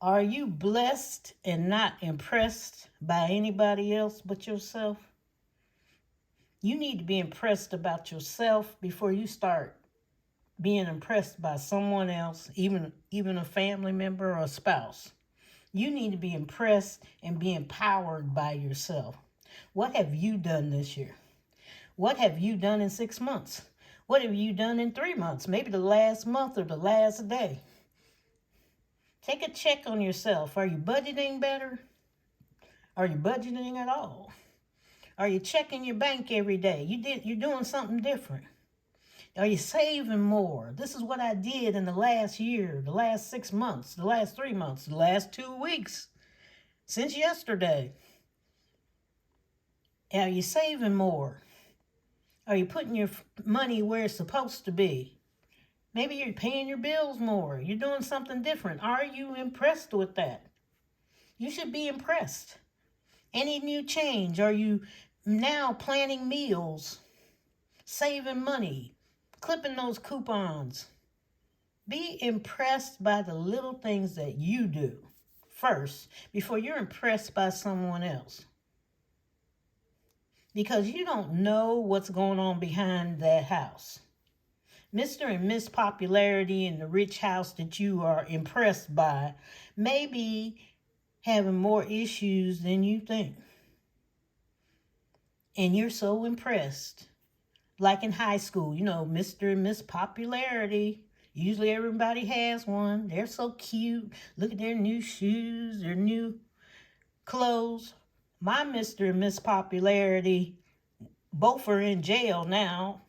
Are you blessed and not impressed by anybody else but yourself? You need to be impressed about yourself before you start being impressed by someone else, even a family member or a spouse. You need to be impressed and be empowered by yourself. What have you done this year? What have you done in 6 months? What have you done in 3 months? Maybe the last month or the last day. Take a check on yourself. Are you budgeting better? Are you budgeting at all? Are you checking your bank every day? You're doing something different. Are you saving more? This is what I did in the last year, the last 6 months, the last 3 months, the last 2 weeks, since yesterday. Are you saving more? Are you putting your money where it's supposed to be? Maybe you're paying your bills more. You're doing something different. Are you impressed with that? You should be impressed. Any new change? Are you now planning meals, saving money, clipping those coupons? Be impressed by the little things that you do first before you're impressed by someone else. Because you don't know what's going on behind that house. Mr. and Miss Popularity in the rich house that you are impressed by may be having more issues than you think. And you're so impressed. Like in high school, Mr. and Miss Popularity. Usually everybody has one. They're so cute. Look at their new shoes, their new clothes. My Mr. and Miss Popularity, both are in jail now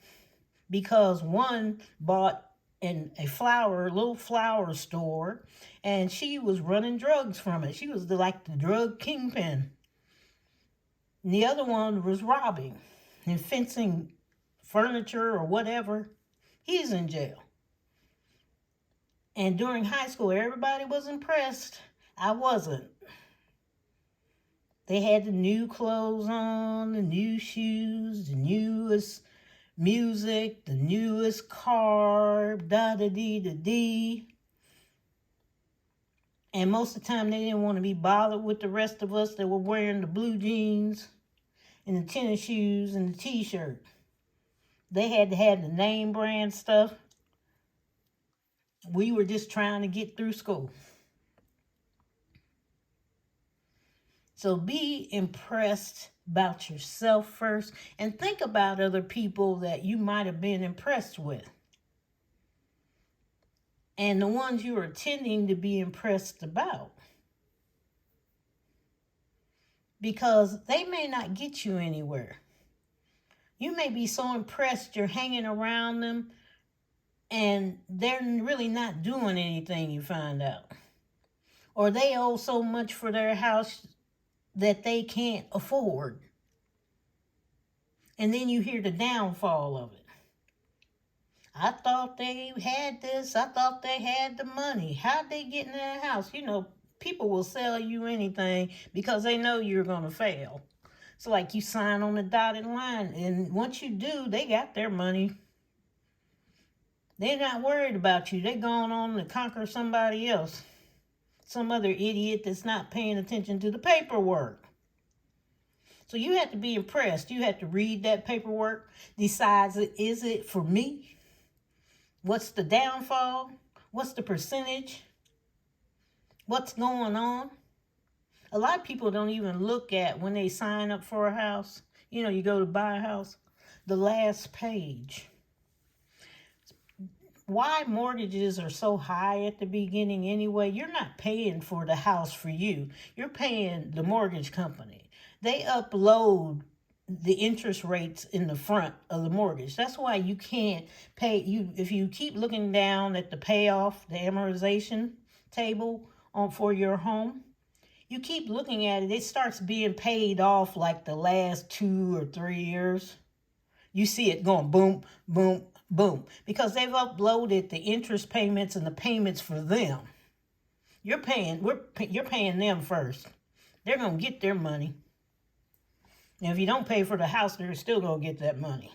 because one bought in a little flower store, and she was running drugs from it. She was like the drug kingpin. And the other one was robbing and fencing furniture or whatever. He's in jail. And during high school, everybody was impressed. I wasn't. They had the new clothes on, the new shoes, the newest music, the newest car, da-da-dee-da-dee. And most of the time, they didn't want to be bothered with the rest of us that were wearing the blue jeans and the tennis shoes and the t-shirt. They had to have the name brand stuff. We were just trying to get through school. So be impressed about yourself first and think about other people that you might have been impressed with. And the ones you are intending to be impressed about. Because they may not get you anywhere. You may be so impressed you're hanging around them and they're really not doing anything, you find out. Or they owe so much for their house that they can't afford. And then you hear the downfall of it. I thought they had this. I thought they had the money. How'd they get in that house? People will sell you anything because they know you're going to fail. So like you sign on the dotted line, and once you do, they got their money. They're not worried about you. They're going on to conquer somebody else. Some other idiot that's not paying attention to the paperwork. So you have to be impressed. You have to read that paperwork, decide, is it for me? What's the downfall? What's the percentage? What's going on? A lot of people don't even look at when they sign up for a house. You go to buy a house, the last page. Why mortgages are so high at the beginning anyway? You're not paying for the house for you. You're paying the mortgage company. They upload the interest rates in the front of the mortgage. That's why you can't pay. If you keep looking down at the payoff, the amortization table for your home, you keep looking at it, it starts being paid off like the last 2 or 3 years. You see it going boom, boom, boom, because they've uploaded the interest payments and the payments for them. You're paying them first. They're going to get their money. And if you don't pay for the house, they're still going to get that money.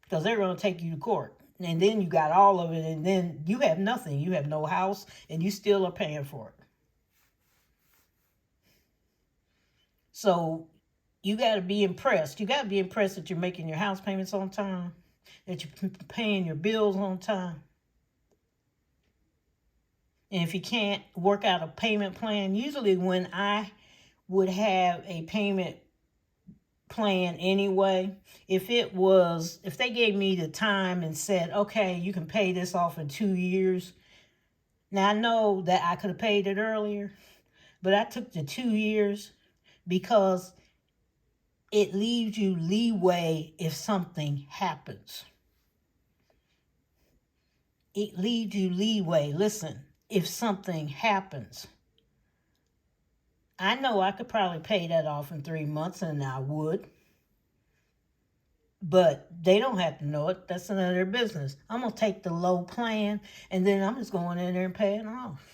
Because they're going to take you to court. And then you got all of it, and then you have nothing. You have no house, and you still are paying for it. So you got to be impressed. You got to be impressed that you're making your house payments on time, that you're paying your bills on time. And if you can't work out a payment plan, usually when I would have a payment plan anyway, if they gave me the time and said, okay, you can pay this off in 2 years. Now I know that I could have paid it earlier, but I took the 2 years because it leaves you leeway if something happens. It leaves you leeway. Listen, if something happens. I know I could probably pay that off in 3 months, and I would. But they don't have to know it. That's none of their business. I'm going to take the low plan, and then I'm just going in there and paying it off.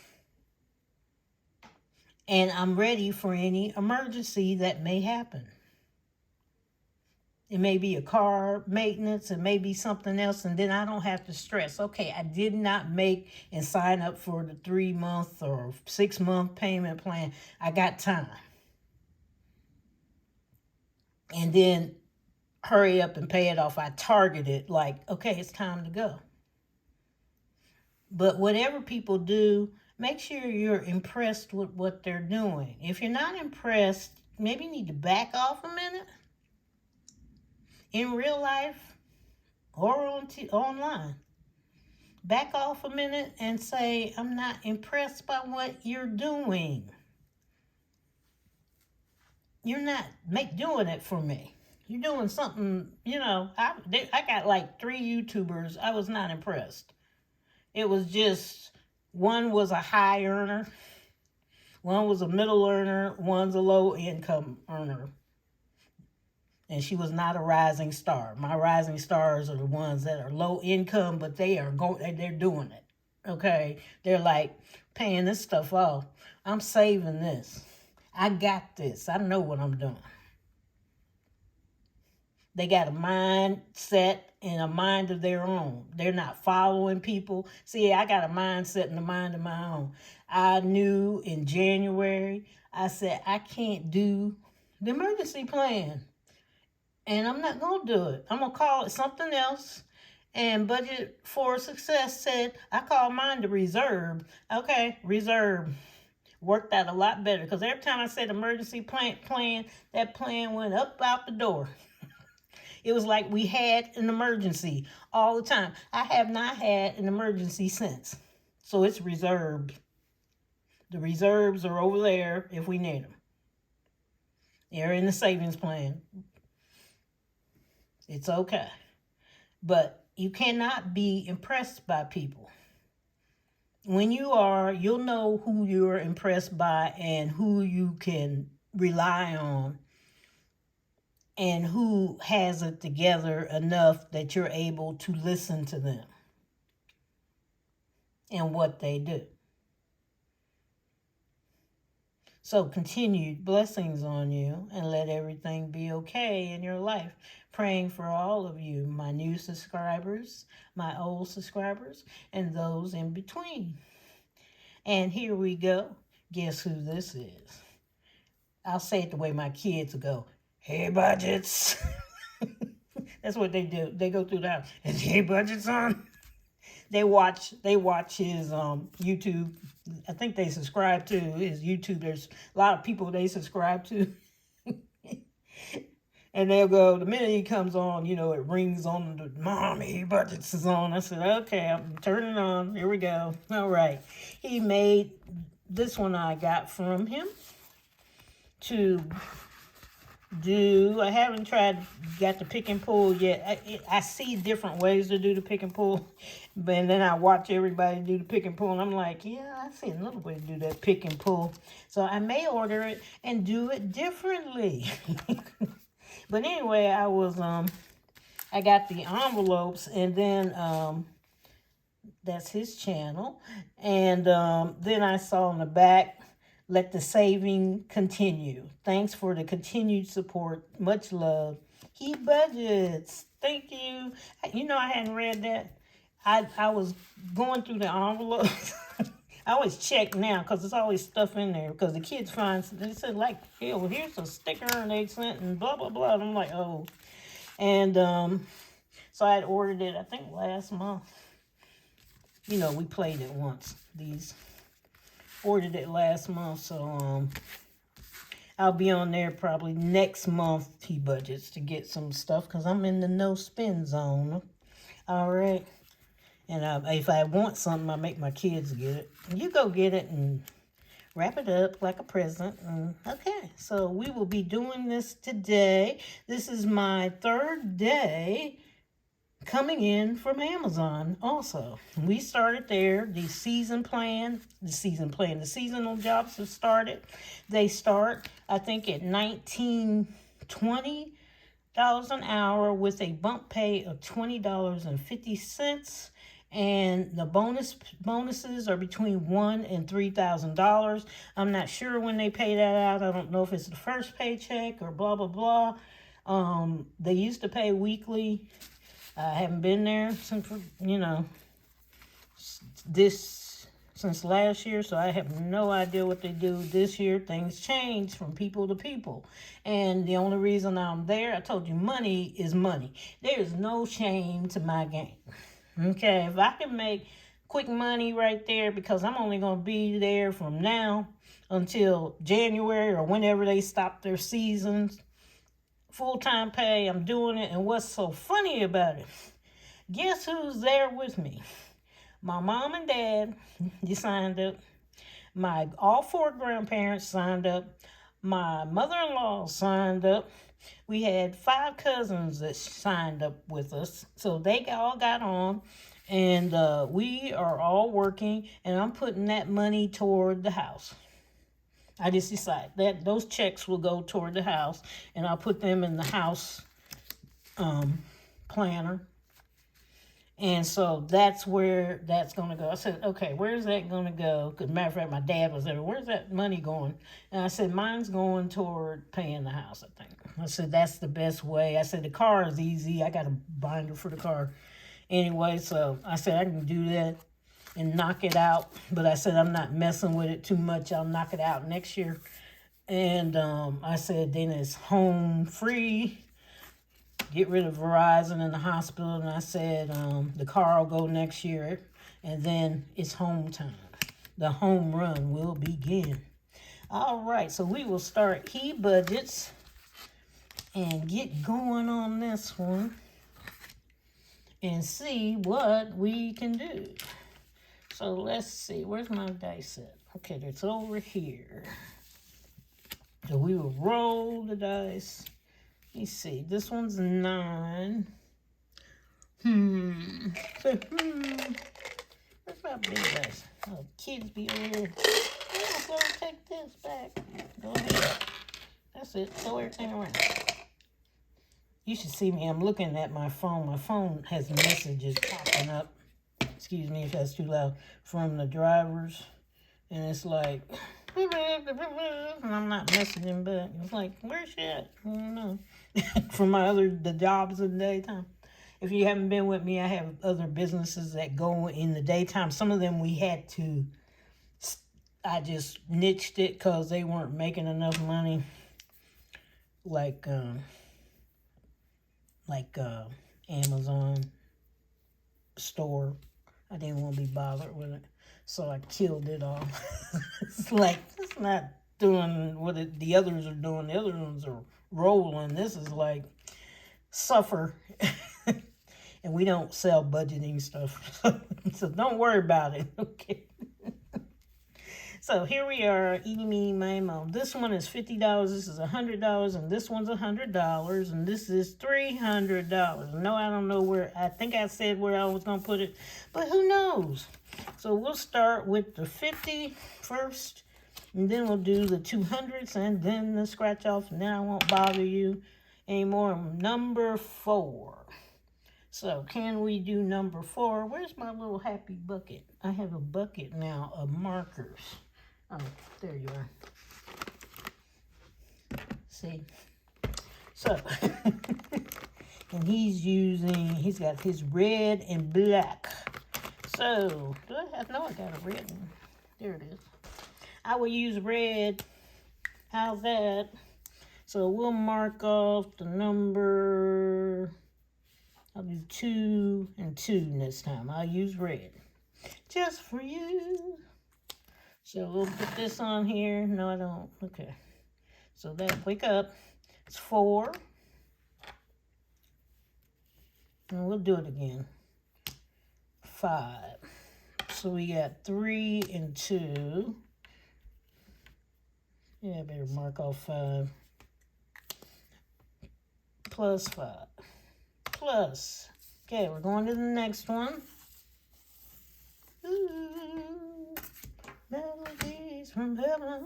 And I'm ready for any emergency that may happen. It may be a car maintenance, it may be something else, and then I don't have to stress. Okay, I did not make and sign up for the 3-month or 6-month payment plan. I got time. And then hurry up and pay it off. I targeted like, okay, it's time to go. But whatever people do, make sure you're impressed with what they're doing. If you're not impressed, maybe you need to back off a minute. In real life or online. Back off a minute and say, I'm not impressed by what you're doing. You're not doing it for me. You're doing something, I got like 3 YouTubers. I was not impressed. It was just, one was a high earner, one was a middle earner, one's a low income earner. And she was not a rising star. My rising stars are the ones that are low income, but they're doing it. Okay? They're like paying this stuff off. I'm saving this. I got this. I know what I'm doing. They got a mindset and a mind of their own. They're not following people. See, I got a mindset and a mind of my own. I knew in January, I said, I can't do the emergency plan. And I'm not going to do it. I'm going to call it something else. And Budget for Success said, I call mine the reserve. Okay, reserve. Worked out a lot better. Because every time I said emergency plan, that plan went up out the door. It was like we had an emergency all the time. I have not had an emergency since. So it's reserved. The reserves are over there if we need them. They're in the savings plan. It's okay. But you cannot be impressed by people. When you are, you'll know who you're impressed by and who you can rely on and who has it together enough that you're able to listen to them and what they do. So continued blessings on you, and let everything be okay in your life. Praying for all of you, my new subscribers, my old subscribers, and those in between. And here we go. Guess who this is? I'll say it the way my kids go. Hey, Budgets. That's what they do. They go through the house. Is Hey Budgets on? They watch his YouTube. I think they subscribe to his YouTube. There's a lot of people they subscribe to. And they'll go, the minute he comes on, it rings on the Mom, Hey Budgets is on. I said, okay, I'm turning on. Here we go. All right. He made this one I got from him to do. I haven't got the pick and pull yet. I see different ways to do the pick and pull, and then I watch everybody do the pick and pull, and I'm like, yeah, I see another way to do that pick and pull. So I may order it and do it differently. But anyway, I got the envelopes, and then that's his channel, and then I saw on the back, let the saving continue. Thanks for the continued support. Much love. He Budgets. Thank you. I hadn't read that. I was going through the envelopes. I always check now because there's always stuff in there because the kids find, they said like, hey, well, here's a sticker and they sent and blah, blah, blah. And I'm like, oh. And so I had ordered it, I think last month. You know, we played it once. Ordered it last month. So I'll be on there probably next month, He Budgets, to get some stuff because I'm in the no spend zone. All right. And if I want something, I make my kids get it. And you go get it and wrap it up like a present. And okay, so we will be doing this today. This is my third day coming in from Amazon also. We started there. The seasonal jobs have started. They start, I think, at $19.20 an hour with a bump pay of $20.50. And the bonuses are between $1,000 and $3,000. I'm not sure when they pay that out. I don't know if it's the first paycheck or blah, blah, blah. They used to pay weekly. I haven't been there since, since last year, so I have no idea what they do this year. Things change from people to people. And the only reason I'm there, I told you, money is money. There is no shame to my game. Okay, if I can make quick money right there, because I'm only going to be there from now until January or whenever they stop their seasons, full-time pay, I'm doing it. And what's so funny about it, guess who's there with me? My mom and dad, you signed up. All 4 grandparents signed up. My mother-in-law signed up. We had 5 cousins that signed up with us. So they all got on. And we are all working. And I'm putting that money toward the house. I just decided that those checks will go toward the house. And I'll put them in the house planner. And so that's where that's going to go. I said, okay, where's that going to go? Because matter of fact, my dad was there. Where's that money going? And I said, mine's going toward paying the house, I think. I said, that's the best way. I said, the car is easy. I got a binder for the car. Anyway, so I said, I can do that and knock it out. But I said, I'm not messing with it too much. I'll knock it out next year. And I said, then it's home free. Get rid of Verizon in the hospital. And I said, the car will go next year. And then it's home time. The home run will begin. All right, so we will start He Budgets and get going on this one and see what we can do. So let's see. Where's my dice at? Okay, it's over here. So we will roll the dice. Let me see. This one's 9. Where's my big dice? Oh, kids be over here. Oh, so take this back. Go ahead. That's it. Throw everything around. You should see me. I'm looking at my phone. My phone has messages popping up. Excuse me if that's too loud. From the drivers. And it's like, and I'm not messaging back. It's like, where's she at? I don't know. From the jobs in the daytime. If you haven't been with me, I have other businesses that go in the daytime. Some of them I just niched it because they weren't making enough money. Like Amazon store. I didn't want to be bothered with it. So I killed it all. It's like, it's not doing what the others are doing. The other ones are rolling. This is like suffer. And we don't sell budgeting stuff. So don't worry about it. Okay. So here we are, eating me, my mom. This one is $50, this is $100, and this one's $100, and this is $300. No, I don't know where, I think I said where I was going to put it, but who knows? So we'll start with the 50 first, and then we'll do the 200s, and then the scratch off, and then I won't bother you anymore. Number 4. So can we do number 4? Where's my little happy bucket? I have a bucket now of markers. Oh, there you are. See? So, and he's got his red and black So, do I have, no, I got a red one. There it is. I will use red. How's that? So we'll mark off the number. I'll do 2 and 2 this time. I'll use red. Just for you. So we'll put this on here. No, I don't. Okay. So that, wake up. It's 4. And we'll do it again. 5. So we got 3 and 2. Yeah, I better mark off 5. Plus 5. Plus. Okay, we're going to the next one. Ooh, melodies from heaven.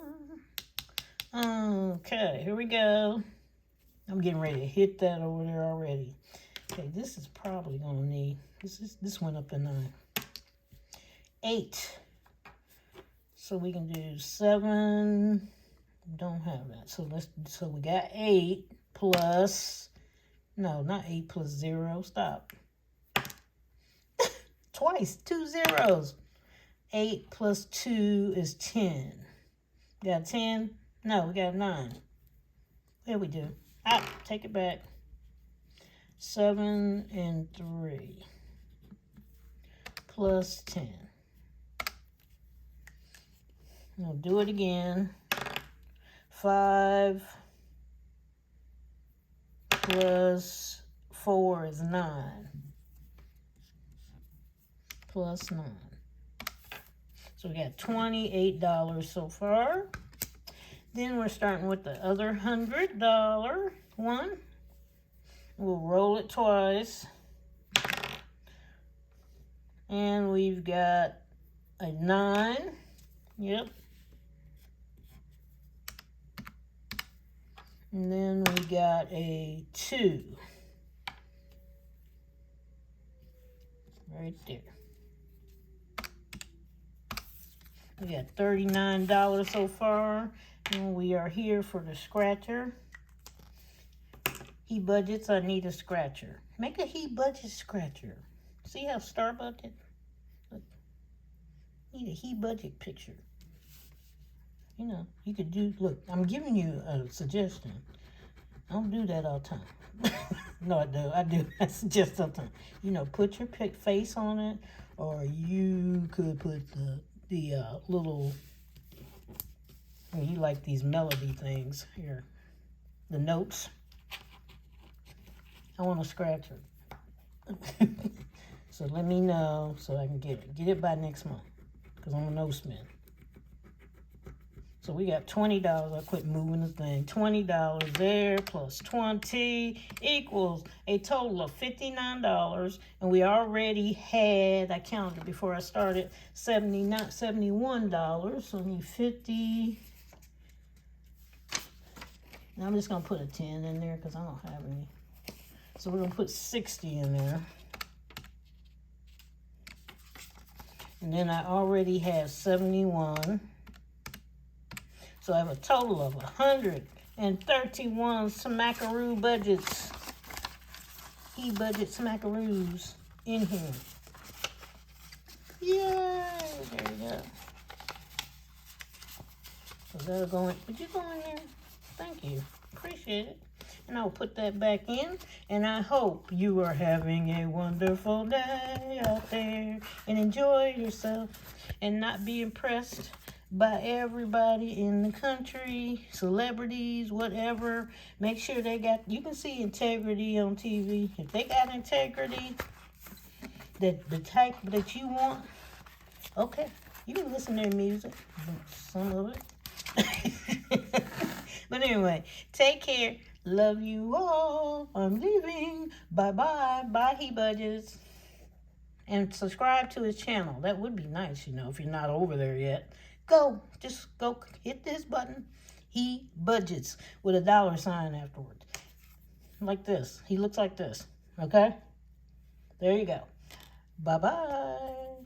Okay, here we go. I'm getting ready to hit that over there already. Okay, this is probably gonna need, this went up a 9. 8. So we can do 7. Don't have that. So we got 8 plus, no, not 8 plus 0. Stop. Twice, 2 zeros. 8 plus 2 is 10. We got 10? No, we got 9. There we do. Take it back. 7 and 3 plus 10. We'll do it again. 5 plus 4 is 9. Plus 9. So we got $28 so far. Then we're starting with the other $100 one. We'll roll it twice. And we've got a 9. Yep. And then we got a 2. Right there. We got $39 so far. And we are here for the scratcher. He budgets, I need a scratcher. Make a he budget scratcher. See how star budget? Look. Need a he budget picture. You know, you could do, look, I'm giving you a suggestion. I don't do that all the time. No, I do. I suggest sometimes. You know, put your face on it, or you could put the little, I mean, you like these melody things here, the notes. I want to scratch it. So let me know so I can get it. Get it by next month, because I'm a no-smith. So we got $20. I quit moving the thing. $20 there plus 20 equals a total of $59. And we already had, I counted before I started, $71. So we need 50. Now I'm just going to put a 10 in there because I don't have any. So we're going to put 60 in there. And then I already have 71. So I have a total of 131 smackaroo budgets. E-budget smackaroos in here. Yay! There you go. So that'll go in. Would you go in there? Thank you. Appreciate it. And I'll put that back in. And I hope you are having a wonderful day out there. And enjoy yourself. And not be impressed by everybody in the country, celebrities, whatever. Make sure they got, you can see integrity on TV. If they got integrity, that the type that you want, okay, you can listen to their music, some of it. But anyway, take care. Love you all. I'm leaving. Bye-bye. Bye, he budgets. And subscribe to his channel. That would be nice, you know, if you're not over there yet. Just go hit this button. He budgets with a $sign afterwards. Like this. He looks like this. Okay? There you go. Bye-bye.